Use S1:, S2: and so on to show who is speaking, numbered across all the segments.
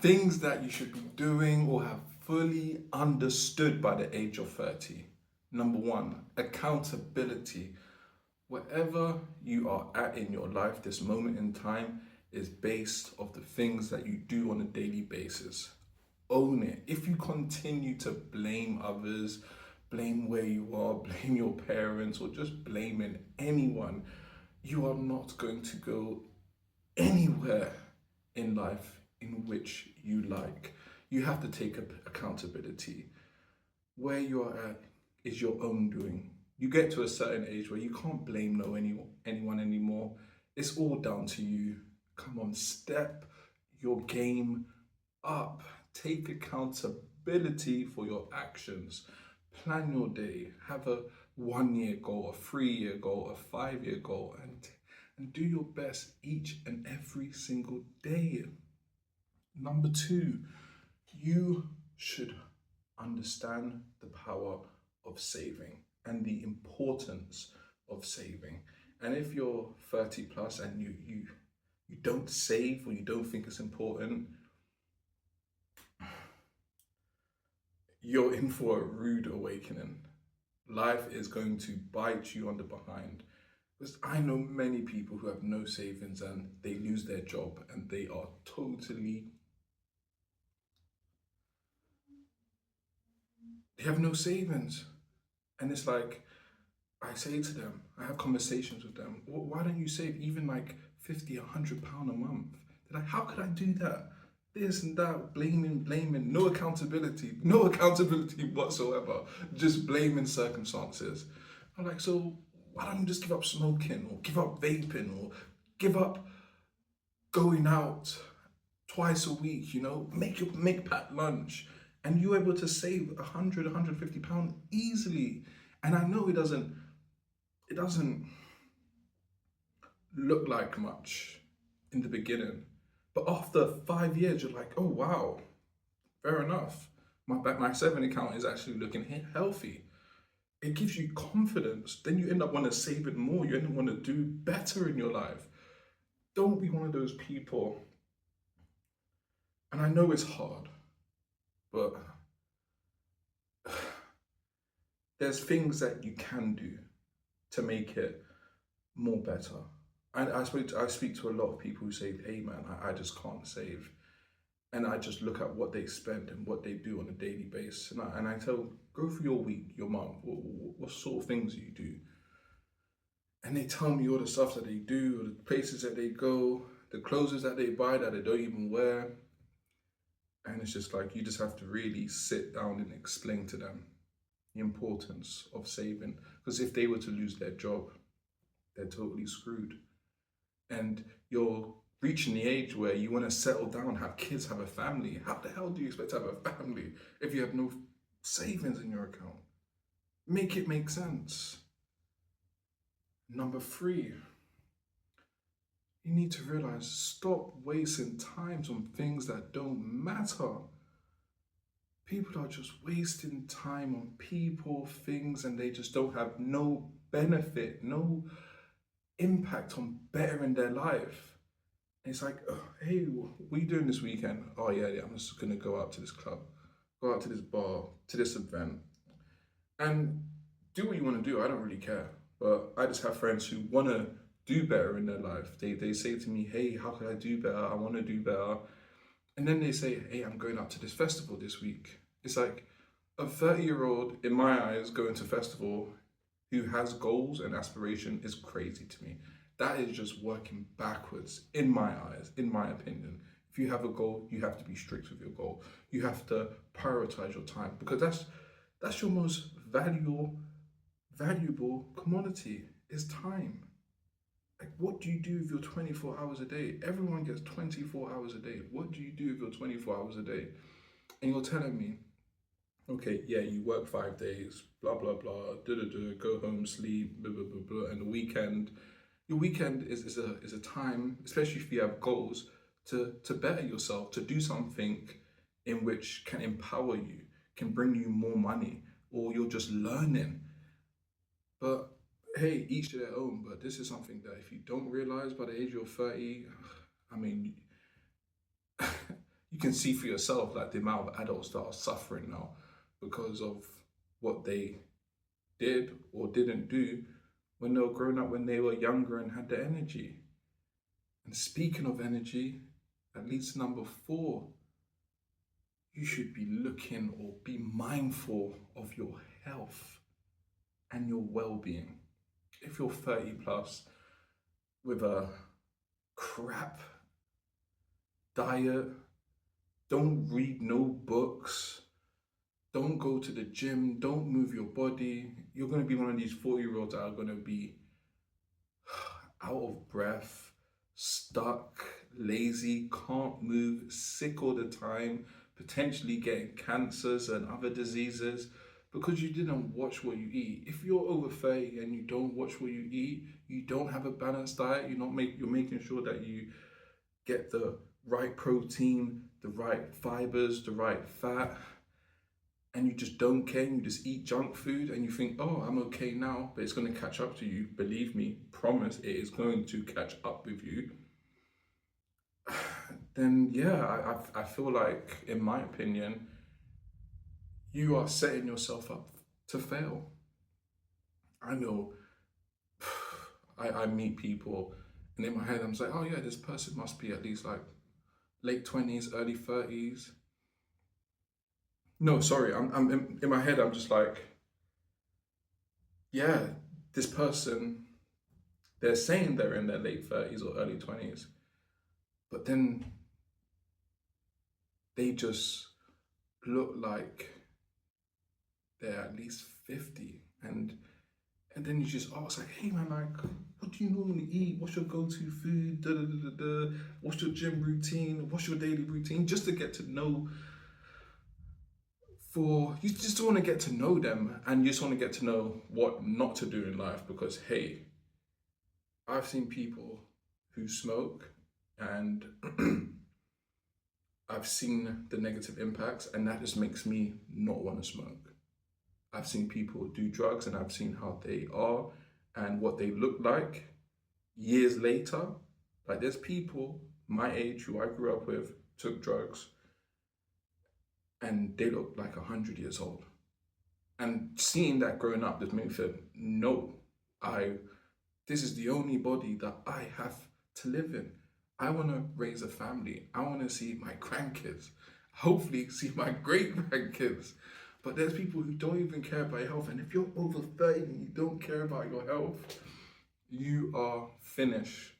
S1: Things that you should be doing or have fully understood by the age of 30. Number one, accountability. Wherever you are at in your life, this moment in time is based off the things that you do on a daily basis. Own it. If you continue to blame others, blame where you are, blame your parents, or just blaming anyone, you are not going to go anywhere in life in which you like. You have to take accountability. Where you are at is your own doing. You get to a certain age where you can't blame anyone anymore. It's all down to you. Come on, step your game up. Take accountability for your actions. Plan your day. Have a 1 year goal, a 3 year goal, a 5 year goal, and do your best each and every single day. Number two, you should understand the power of saving and the importance of saving. And if you're 30 plus and you don't save or you don't think it's important, you're in for a rude awakening. Life is going to bite you on the behind. Because I know many people who have no savings and they lose their job and they are they have no savings. And it's like, I say to them, I have conversations with them, why don't you save even like 50, £100 a month? They're like, how could I do that? This and that, blaming, no accountability whatsoever, just blaming circumstances. I'm like, so why don't you just give up smoking or give up vaping or give up going out twice a week, make packed lunch, and you're able to save £100, £150 easily. And I know it doesn't look like much in the beginning, but after 5 years, you're like, oh wow, fair enough. My saving account is actually looking healthy. It gives you confidence. Then you end up want to save it more. You end up want to do better in your life. Don't be one of those people. And I know it's hard, but there's things that you can do to make it more better. And I speak to a lot of people who say, hey man, I just can't save. And I just look at what they spend and what they do on a daily basis. And I tell, go through your week, your month, what sort of things you do. And they tell me all the stuff that they do, the places that they go, the clothes that they buy that they don't even wear. And it's just like, you just have to really sit down and explain to them the importance of saving. Because if they were to lose their job, they're totally screwed. And you're reaching the age where you want to settle down, have kids, have a family. How the hell do you expect to have a family if you have no savings in your account? Make it make sense. Number three, you need to realize, stop wasting times on things that don't matter. People are just wasting time on people, things, and they just don't have no benefit, no impact on bettering their life. And it's like, oh, hey, what are you doing this weekend? Oh yeah, I'm just gonna go out to this club, go out to this bar, to this event, and do what you want to do. I don't really care. But I just have friends who want to do better in their life. They say to me, hey, how can I do better? I want to do better. And then they say, hey, I'm going out to this festival this week. It's like a 30-year-old, in my eyes, going to festival who has goals and aspiration is crazy to me. That is just working backwards, in my eyes, in my opinion. If you have a goal, you have to be strict with your goal. You have to prioritize your time, because that's your most valuable commodity is time. Like, what do you do with your 24 hours a day? Everyone gets 24 hours a day. What do you do with your 24 hours a day? And you're telling me, okay, yeah, you work 5 days, blah, blah, blah, go home, sleep, blah, blah, blah, blah, and your weekend is a time, especially if you have goals, to better yourself, to do something in which can empower you, can bring you more money, or you're just learning. But hey, each to their own. But this is something that if you don't realize by the age of 30, I mean, You can see for yourself like the amount of adults that are suffering now because of what they did or didn't do when they were growing up, when they were younger and had the energy. And speaking of energy, that leads to number 4. You should be looking or be mindful of your health and your well-being. If you're 30 plus with a crap diet, don't read no books, don't go to the gym, don't move your body, you're going to be one of these 4-year-olds that are going to be out of breath, stuck, lazy, can't move, sick all the time, potentially getting cancers and other diseases because you didn't watch what you eat. If you're over 30 and you don't watch what you eat, you don't have a balanced diet, you're making sure that you get the right protein, the right fibers, the right fat, and you just don't care, and you just eat junk food and you think, oh, I'm okay now, but it's going to catch up to you. Believe me, promise, it is going to catch up with you. Then yeah, I feel like, in my opinion, you are setting yourself up to fail. I know I meet people and in my head I'm just like, oh yeah, this person must be at least like late 20s, early 30s. No, sorry, I'm in my head I'm just like, yeah, this person, they're saying they're in their late 30s or early 20s, but then they just look like they're at least 50. And then you just ask like, hey man, like, what do you normally eat? What's your go-to food? Da, da, da, da, da. What's your gym routine? What's your daily routine? Just to get to know, you just want to get to know them, and you just want to get to know what not to do in life, because hey, I've seen people who smoke and I've seen the negative impacts, and that just makes me not want to smoke. I've seen people do drugs and I've seen how they are and what they look like years later. Like, there's people my age who I grew up with took drugs and they look like 100 years old. And seeing that growing up just made me feel, no, this is the only body that I have to live in. I want to raise a family. I want to see my grandkids, hopefully see my great grandkids. But there's people who don't even care about your health. And if you're over 30 and you don't care about your health, you are finished.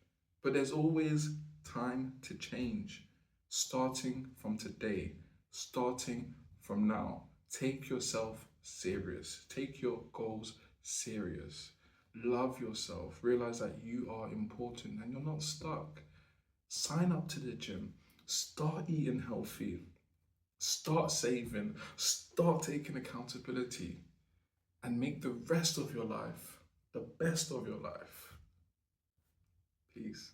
S1: But there's always time to change. Starting from today, starting from now. Take yourself serious. Take your goals serious. Love yourself. Realize that you are important and you're not stuck. Sign up to the gym. Start eating healthy. Start saving. Start taking accountability. And make the rest of your life the best of your life. Peace.